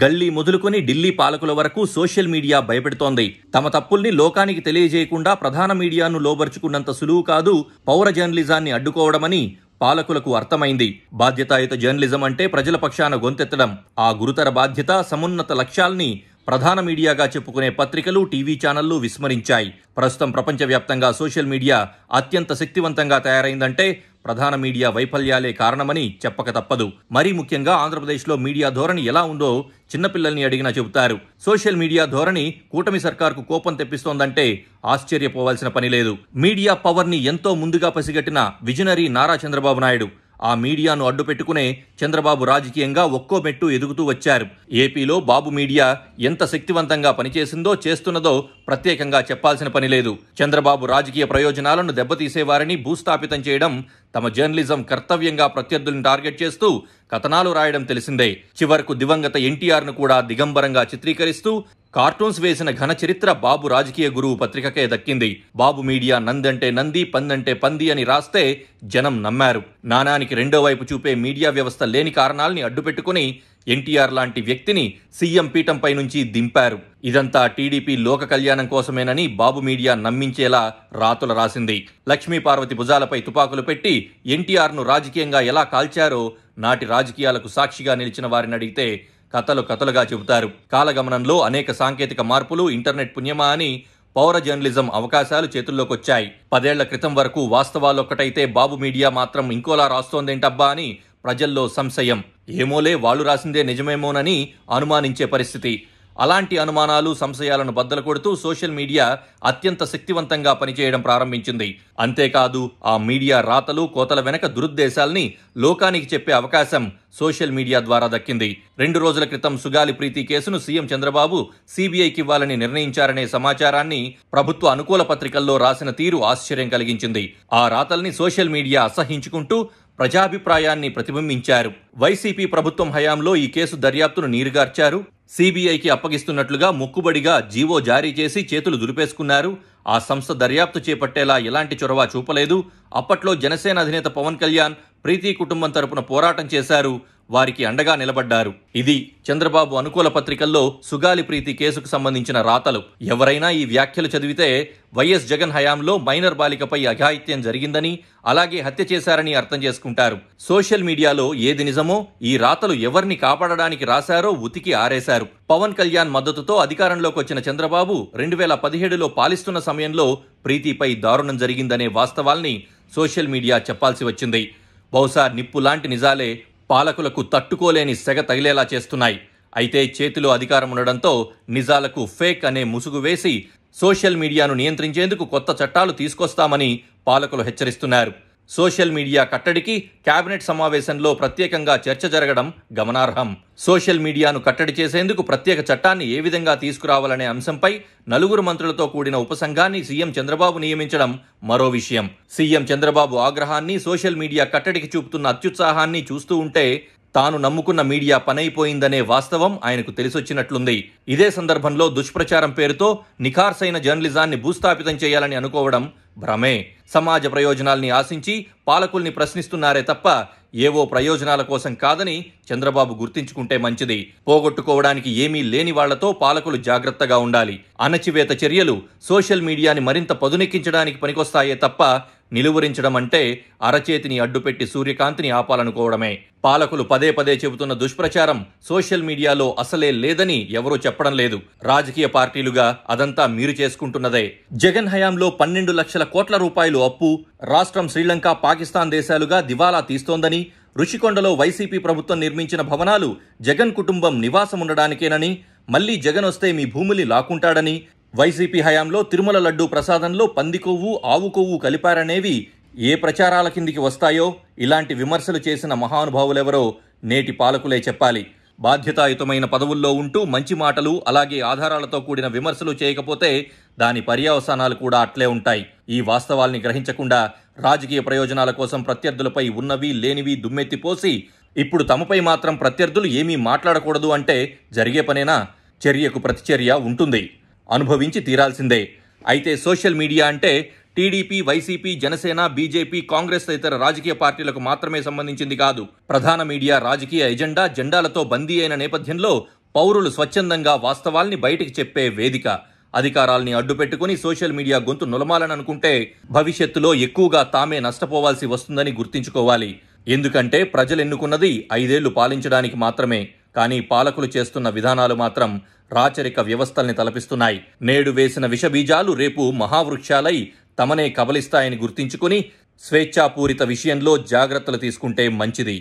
గల్లీ మొదలుకొని ఢిల్లీ పాలకుల వరకు సోషల్ మీడియా భయపెడుతోంది. తమ తప్పుల్ని లోకానికి తెలియజేయకుండా ప్రధాన మీడియాను లోబర్చుకున్నంత సులువు కాదు పౌర జర్నలిజాన్ని అడ్డుకోవడమని పాలకులకు అర్థమైంది. బాధ్యతాయుత జర్నలిజం అంటే ప్రజల పక్షాన గొంతెత్తడం. ఆ గురుతర బాధ్యత, సమున్నత లక్ష్యాల్ని ప్రధాన మీడియాగా చెప్పుకునే పత్రికలు, టీవీ ఛానళ్లు విస్మరించాయి. ప్రస్తుతం ప్రపంచవ్యాప్తంగా సోషల్ మీడియా అత్యంత శక్తివంతంగా తయారైందంటే ప్రధాన మీడియా వైఫల్యాలే కారణమని చెప్పక తప్పదు. మరీ ముఖ్యంగా ఆంధ్రప్రదేశ్లో మీడియా ధోరణి ఎలా ఉందో చిన్నపిల్లల్ని అడిగినా చెబుతారు. సోషల్ మీడియా ధోరణి కూటమి సర్కార్కు కోపం తెప్పిస్తోందంటే ఆశ్చర్యపోవాల్సిన పని లేదు. మీడియా పవర్ని ఎంతో ముందుగా పసిగట్టిన విజనరీ నారా చంద్రబాబు నాయుడు ఆ మీడియాను అడ్డుపెట్టుకునే చంద్రబాబు రాజకీయంగా ఒక్కో మెట్టు ఎదుగుతూ వచ్చారు. ఏపీలో బాబు మీడియా ఎంత శక్తివంతంగా పనిచేసిందో, చేస్తున్నదో ప్రత్యేకంగా చెప్పాల్సిన పని లేదు. చంద్రబాబు రాజకీయ ప్రయోజనాలను దెబ్బతీసేవారిని భూస్థాపితం చేయడం తమ జర్నలిజం కర్తవ్యంగా ప్రత్యర్థులను టార్గెట్ చేస్తూ కథనాలు రాయడం తెలిసిందే. చివరకు దివంగత ఎన్టీఆర్ను కూడా దిగంబరంగా చిత్రీకరిస్తూ కార్టూన్స్ వేసిన ఘన చరిత్ర బాబు రాజకీయ గురువు పత్రికకే దక్కింది. బాబు మీడియా నందంటే నంది, పందంటే పంది అని రాస్తే జనం నమ్మారు. నాణానికి రెండో వైపు చూపే మీడియా వ్యవస్థ లేని కారణాల్ని అడ్డుపెట్టుకుని ఎన్టీఆర్ లాంటి వ్యక్తిని సీఎం పీఠంపై నుంచి దింపారు. ఇదంతా టీడీపీ లోక కళ్యాణం కోసమేనని బాబు మీడియా నమ్మించేలా రాతులు రాసింది. లక్ష్మీపార్వతి భుజాలపై తుపాకులు పెట్టి ఎన్టీఆర్ను రాజకీయంగా ఎలా కాల్చారో నాటి రాజకీయాలకు సాక్షిగా నిలిచిన వారిని అడిగితే కథలుగా చెబుతారు. కాలగమనంలో అనేక సాంకేతిక మార్పులు, ఇంటర్నెట్ పుణ్యమా అని పౌర జర్నలిజం అవకాశాలు చేతుల్లోకొచ్చాయి. 10 ఏళ్ల క్రితం వరకు వాస్తవాలొక్కటైతే బాబు మీడియా మాత్రం ఇంకోలా రాస్తోందేంటబ్బా అని ప్రజల్లో సంశయం. ఏమోలే, వాళ్ళు రాసిందే నిజమేమోనని అనుమానించే పరిస్థితి. అలాంటి అనుమానాలు, సంశయాలను బద్దలు కొడుతూ సోషల్ మీడియా అత్యంత శక్తివంతంగా పనిచేయడం ప్రారంభించింది. అంతేకాదు ఆ మీడియా రాతలు, కోతల వెనక దురుద్దేశాల్ని లోకానికి చెప్పే అవకాశం సోషల్ మీడియా ద్వారా దక్కింది. 2 రోజుల క్రితం సుగాలి ప్రీతి కేసును సీఎం చంద్రబాబు సీబీఐకి ఇవ్వాలని నిర్ణయించారనే సమాచారాన్ని ప్రభుత్వ అనుకూల పత్రికల్లో రాసిన తీరు ఆశ్చర్యం కలిగించింది. ఆ రాతల్ని సోషల్ మీడియా అసహించుకుంటూ ప్రజాభిప్రాయాన్ని ప్రతిబింబించారు. వైసీపీ ప్రభుత్వం హయాంలో ఈ కేసు దర్యాప్తును నీరుగార్చారు. సీబీఐకి అప్పగిస్తున్నట్లుగా మొక్కుబడిగా జీవో జారీ చేసి చేతులు దులిపేసుకున్నారు. ఆ సంస్థ దర్యాప్తు చేపట్టేలా ఎలాంటి చొరవ చూపలేదు. అప్పట్లో జనసేన అధినేత పవన్ కళ్యాణ్ ప్రీతి కుటుంబం తరపున పోరాటం చేశారు. వారికి అండగా నిలబడ్డారు. ఇది చంద్రబాబు అనుకూల పత్రికల్లో సుగాలి ప్రీతి కేసుకు సంబంధించిన రాతలు. ఎవరైనా ఈ వ్యాఖ్యలు చదివితే వైఎస్ జగన్ హయాంలో మైనర్ బాలికపై అఘాయిత్యం జరిగిందని, అలాగే హత్య చేశారని అర్థం చేసుకుంటారు. సోషల్ మీడియాలో ఏది నిజమో ఈ రాతలు ఎవరిని కాపాడడానికి రాశారో ఉతికి ఆరేశారు. పవన్ కళ్యాణ్ మద్దతుతో అధికారంలోకి వచ్చిన చంద్రబాబు 2017లో పాలిస్తున్న సమయంలో ప్రీతిపై దారుణం జరిగిందనే వాస్తవాల్ని సోషల్ మీడియా చెప్పాల్సి వచ్చింది. బహుశా నిప్పు లాంటి నిజాలే పాలకులకు తట్టుకోలేని సెగ తగిలేలా చేస్తున్నాయి. అయితే చేతిలో అధికారం ఉండడంతో నిజాలకు ఫేక్ అనే ముసుగు వేసి సోషల్ మీడియాను నియంత్రించేందుకు కొత్త చట్టాలు తీసుకొస్తామని పాలకులు హెచ్చరిస్తున్నారు. సోషల్ మీడియా కట్టడికి కేబినెట్ సమావేశంలో ప్రత్యేకంగా చర్చ జరగడం గమనార్హం. సోషల్ మీడియాను కట్టడి చేసేందుకు ప్రత్యేక చట్టాన్ని ఏ విధంగా తీసుకురావాలనే అంశంపై 4 మంత్రులతో కూడిన ఉపసంఘాన్ని సీఎం చంద్రబాబు నియమించడం మరో విషయం. సీఎం చంద్రబాబు ఆగ్రహాన్ని, సోషల్ మీడియా కట్టడికి చూపుతున్న అత్యుత్సాహాన్ని చూస్తూ ఉంటే తాను నమ్ముకున్న మీడియా పనైపోయిందనే వాస్తవం ఆయనకు తెలిసొచ్చినట్లుంది. ఇదే సందర్భంలో దుష్ప్రచారం పేరుతో నిఖార్సైన జర్నలిజాన్ని భూస్థాపితం చేయాలని అనుకోవడం భ్రమే. సమాజ ప్రయోజనాల్ని ఆశించి పాలకుల్ని ప్రశ్నిస్తున్నారే తప్ప ఏవో ప్రయోజనాల కోసం కాదని చంద్రబాబు గుర్తించుకుంటే మంచిది. పోగొట్టుకోవడానికి ఏమీ లేని వాళ్లతో పాలకులు జాగ్రత్తగా ఉండాలి. అణచివేత చర్యలు సోషల్ మీడియాని మరింత పదునెక్కించడానికి పనికొస్తాయే తప్ప నిలువరించడం అంటే అరచేతిని అడ్డుపెట్టి సూర్యకాంతిని ఆపాలనుకోవడమే. పాలకులు పదే చెబుతున్న దుష్ప్రచారం సోషల్ మీడియాలో అసలే లేదని ఎవరూ చెప్పడం లేదు. రాజకీయ పార్టీలుగా అదంతా మీరు చేసుకుంటున్నదే. జగన్ హయాంలో 12 లక్షల కోట్ల రూపాయలు అప్పు, రాష్ట్రం శ్రీలంక, పాకిస్తాన్ దేశాలుగా దివాలా తీస్తోందని, రుషికొండలో వైసీపీ ప్రభుత్వం నిర్మించిన భవనాలు జగన్ కుటుంబం నివాసం ఉండడానికేనని, మళ్లీ జగన్ వస్తే మీ భూముల్ని లాక్కుంటాడని, వైసీపీ హయాంలో తిరుమల లడ్డూ ప్రసాదంలో పంది కొవ్వు, ఆవు కొవ్వు కలిపారనేవి ఏ ప్రచారాల కిందికి వస్తాయో ఇలాంటి విమర్శలు చేసిన మహానుభావులెవరో నేటి పాలకులే చెప్పాలి. బాధ్యతాయుతమైన పదవుల్లో ఉంటూ మంచి మాటలు, అలాగే ఆధారాలతో కూడిన విమర్శలు చేయకపోతే దాని పర్యవసానాలు కూడా అట్లే ఉంటాయి. ఈ వాస్తవాల్ని గ్రహించకుండా రాజకీయ ప్రయోజనాల కోసం ప్రత్యర్థులపై ఉన్నవి లేనివి దుమ్మెత్తిపోసి ఇప్పుడు తమపై మాత్రం ప్రత్యర్థులు ఏమీ మాట్లాడకూడదు అంటే జరిగే పనేనా? చర్యకు ప్రతిచర్య ఉంటుంది, అనుభవించి తీరాల్సిందే. అయితే సోషల్ మీడియా అంటే TDP, YCP, Janasena, BJP, Congress తదితర రాజకీయ పార్టీలకు మాత్రమే సంబంధించింది కాదు. ప్రధాన మీడియా రాజకీయ ఎజెండాలతో బందీ అయిన నేపథ్యంలో పౌరులు స్వచ్ఛందంగా వాస్తవాల్ని బయటికి చెప్పే వేదిక. అధికారాల్ని అడ్డుపెట్టుకుని సోషల్ మీడియా గొంతు నులమాలననుకుంటే భవిష్యత్తులో ఎక్కువగా తామే నష్టపోవాల్సి వస్తుందని గుర్తించుకోవాలి. ఎందుకంటే ప్రజలెన్నుకున్నది 5 ఏళ్లు పాలించడానికి మాత్రమే. కానీ పాలకులు చేస్తున్న విధానాలు మాత్రం రాచరిక వ్యవస్థల్ని తలపిస్తున్నాయి. నేడు వేసిన విషబీజాలు రేపు మహావృక్షాలై తమనే కబలిస్తాయని గుర్తించుకుని స్వేచ్ఛాపూరిత విషయంలో జాగ్రత్తలు తీసుకుంటే మంచిది.